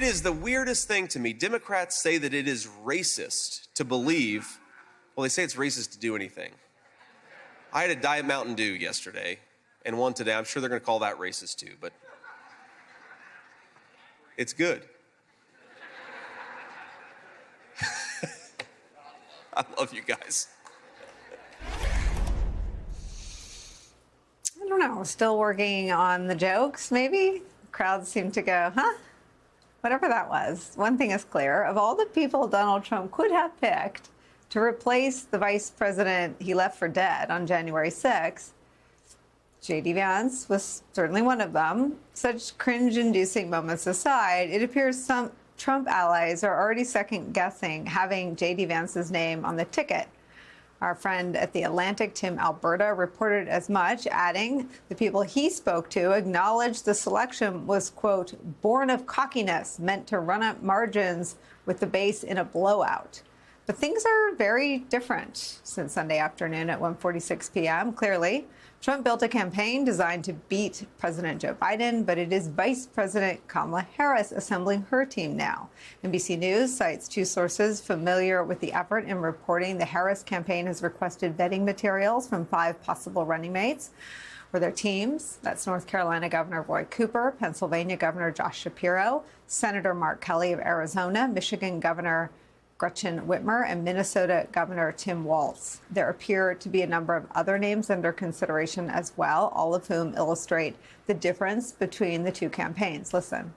It is the weirdest thing to me. Democrats say that it is racist to believe, well, they say it's racist to do anything. I had a Diet Mountain Dew yesterday and one today. I'm sure they're going to call that racist too, but it's good. I love you guys. I don't know. Still working on the jokes, maybe? Crowds seem to go, huh? Whatever that was. One thing is clear. Of all the people Donald Trump could have picked to replace the vice president he left for dead on January 6th, J.D. Vance was certainly one of them. Such cringe-inducing moments aside, it appears some Trump allies are already second-guessing having J.D. Vance's name on the ticket. Our friend at The Atlantic, Tim Alberta, reported as much, adding the people he spoke to acknowledged the selection was, quote, born of cockiness, meant to run up margins with the base in a blowout. But things are very different since Sunday afternoon at 1:46 p.m. Clearly, Trump built a campaign designed to beat President Joe Biden, but it is Vice President Kamala Harris assembling her team now. NBC News cites two sources familiar with the effort in reporting the Harris campaign has requested vetting materials from 5 possible running mates for their teams. That's North Carolina Governor Roy Cooper, Pennsylvania Governor Josh Shapiro, Senator Mark Kelly of Arizona, Michigan Governor Gretchen Whitmer, and Minnesota Governor Tim Walz. There appear to be a number of other names under consideration as well, all of whom illustrate the difference between the two campaigns. Listen,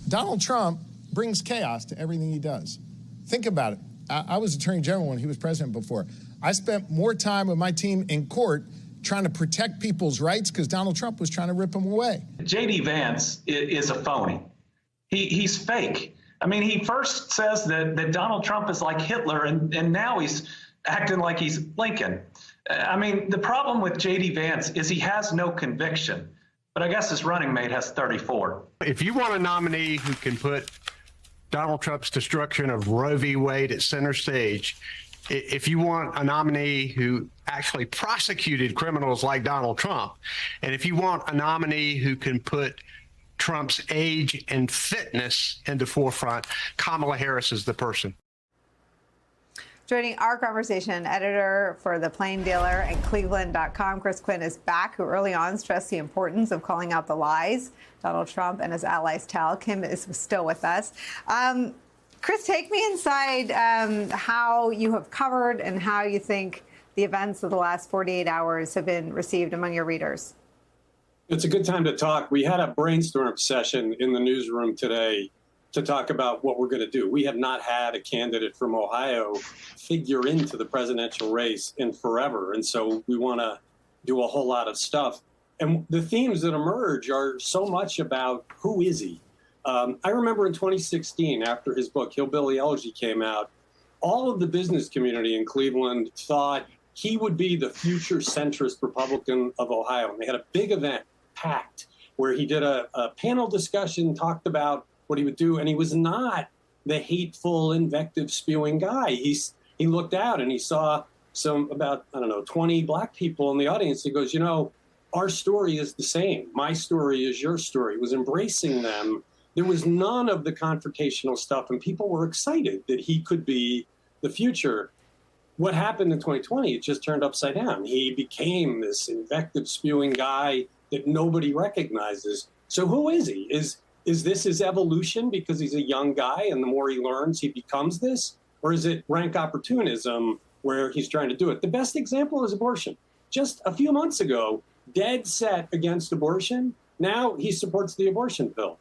Donald Trump brings chaos to everything he does. Think about it. I was Attorney General when he was president before. I spent more time with my team in court trying to protect people's rights because Donald Trump was trying to rip them away. J.D. Vance is a phony. He's fake. I mean, he first says that Donald Trump is like Hitler, and now he's acting like he's Lincoln. I mean, the problem with J.D. Vance is he has no conviction, but I guess his running mate has 34. If you want a nominee who can put Donald Trump's destruction of Roe v. Wade at center stage, if you want a nominee who actually prosecuted criminals like Donald Trump, and if you want a nominee who can put Trump's age and fitness into forefront, Kamala Harris is the person. Joining our conversation, editor for The Plain Dealer and Cleveland.com, Chris Quinn is back, who early on stressed the importance of calling out the lies Donald Trump and his allies tell. Kim is still with us. Chris, take me inside how you have covered and how you think the events of the last 48 hours have been received among your readers. It's a good time to talk. We had a brainstorm session in the newsroom today to talk about what we're going to do. We have not had a candidate from Ohio figure into the presidential race in forever. And so we want to do a whole lot of stuff. And the themes that emerge are so much about who is he? I remember in 2016, after his book, Hillbilly Elegy, came out, all of the business community in Cleveland thought he would be the future centrist Republican of Ohio. And they had a big event, packed, where he did a panel discussion, talked about what he would do, and he was not the hateful, invective-spewing guy. He looked out and he saw about 20 black people in the audience. He goes, you know, our story is the same. My story is your story. He was embracing them. There was none of the confrontational stuff, and people were excited that he could be the future. What happened in 2020, it just turned upside down. He became this invective-spewing guy that nobody recognizes. So who is he? Is this his evolution because he's a young guy and the more he learns, he becomes this? Or is it rank opportunism where he's trying to do it? The best example is abortion. Just a few months ago, dead set against abortion. Now he supports the abortion bill.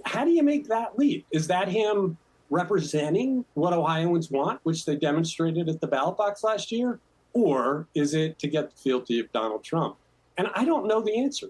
How do you make that leap? Is that him representing what Ohioans want, which they demonstrated at the ballot box last year? Or is it to get the fealty of Donald Trump? And I don't know the answer.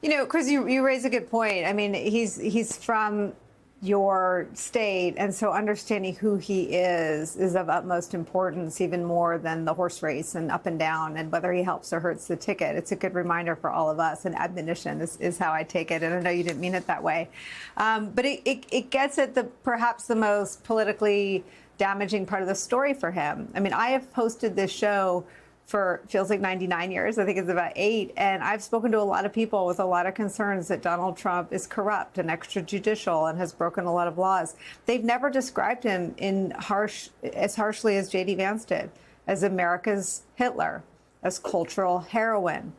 You know, Chris, you raise a good point. I mean, he's from your state, and so understanding who he is of utmost importance, even more than the horse race and up and down and whether he helps or hurts the ticket. It's a good reminder for all of us, and admonition is how I take it. And I know you didn't mean it that way. But it gets at perhaps the most politically damaging part of the story for him. I mean, I have hosted this show for feels like 99 years. I think it's about 8. And I've spoken to a lot of people with a lot of concerns that Donald Trump is corrupt and extrajudicial and has broken a lot of laws. They've never described him as harshly as J.D. Vance did, as America's Hitler, as cultural heroin.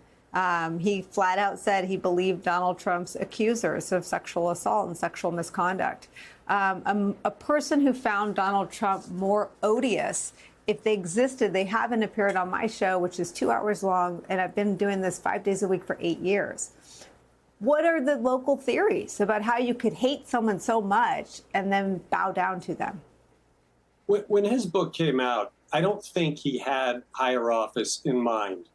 He flat out said he believed Donald Trump's accusers of sexual assault and sexual misconduct. A person who found Donald Trump more odious, if they existed, they haven't appeared on my show, which is 2 hours long, and I've been doing this 5 days a week for 8 years. What are the local theories about how you could hate someone so much and then bow down to them? When his book came out, I don't think he had higher office in mind.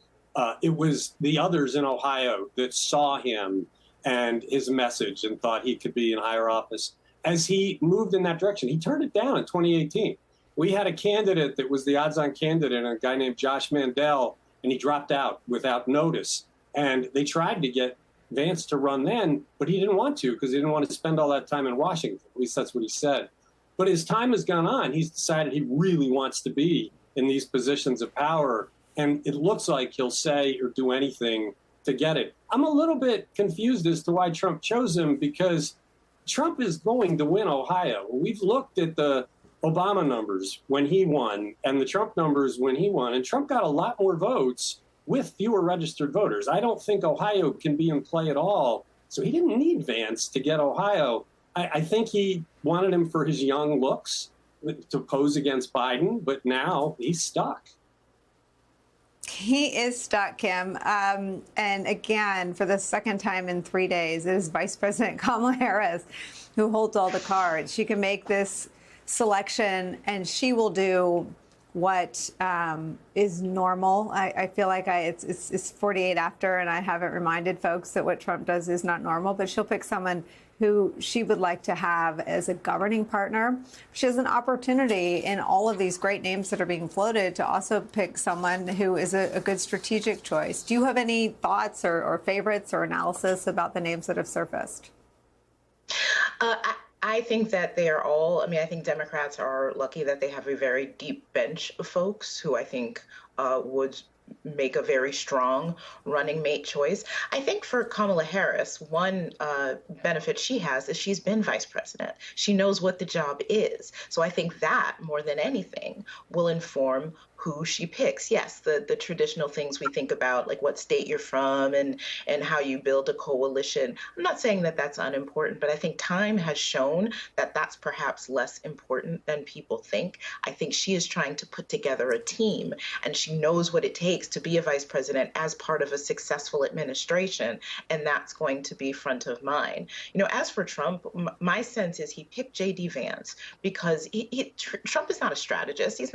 It was the others in Ohio that saw him and his message and thought he could be in higher office. As he moved in that direction, he turned it down in 2018. We had a candidate that was the odds-on candidate, a guy named Josh Mandel, and he dropped out without notice. And they tried to get Vance to run then, but he didn't want to because he didn't want to spend all that time in Washington. At least that's what he said. But as time has gone on, he's decided he really wants to be in these positions of power. And it looks like he'll say or do anything to get it. I'm a little bit confused as to why Trump chose him, because Trump is going to win Ohio. We've looked at the Obama numbers when he won and the Trump numbers when he won, and Trump got a lot more votes with fewer registered voters. I don't think Ohio can be in play at all. So he didn't need Vance to get Ohio. I think he wanted him for his young looks to pose against Biden, but now he's stuck. He is stuck, Kim. And again, for the second time in 3 days, it is Vice President Kamala Harris who holds all the cards. She can make this selection, and she will do what is normal. I feel like it's 48 after, and I haven't reminded folks that what Trump does is not normal, but she'll pick someone who she would like to have as a governing partner. She has an opportunity in all of these great names that are being floated to also pick someone who is a good strategic choice. Do you have any thoughts or favorites or analysis about the names that have surfaced? I think that they are all, I think Democrats are lucky that they have a very deep bench of folks who I think would make a very strong running mate choice. I think for Kamala Harris, one benefit she has is she's been vice president. She knows what the job is. So I think that more than anything will inform who she picks. Yes, the traditional things we think about, like what state you're from and how you build a coalition. I'm not saying that that's unimportant, but I think time has shown that that's perhaps less important than people think. I think she is trying to put together a team, and she knows what it takes to be a vice president as part of a successful administration, and that's going to be front of mind. As for Trump, my sense is he picked J.D. Vance because Trump is not a strategist. He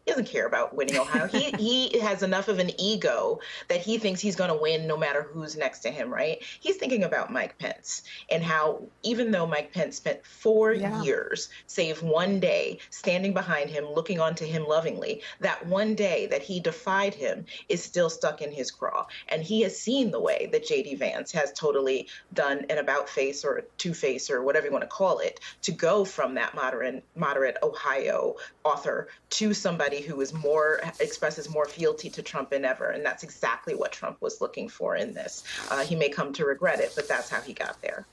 doesn't care about winning Ohio. He has enough of an ego that he thinks he's going to win no matter who's next to him, right? He's thinking about Mike Pence and how even though Mike Pence spent 4 years, save one day, standing behind him, looking onto him lovingly, that one day that he defied him is still stuck in his craw. And he has seen the way that J.D. Vance has totally done an about-face or a two-face or whatever you want to call it, to go from that moderate Ohio author to somebody who is expresses more fealty to Trump than ever. And that's exactly what Trump was looking for in this. He may come to regret it, but that's how he got there.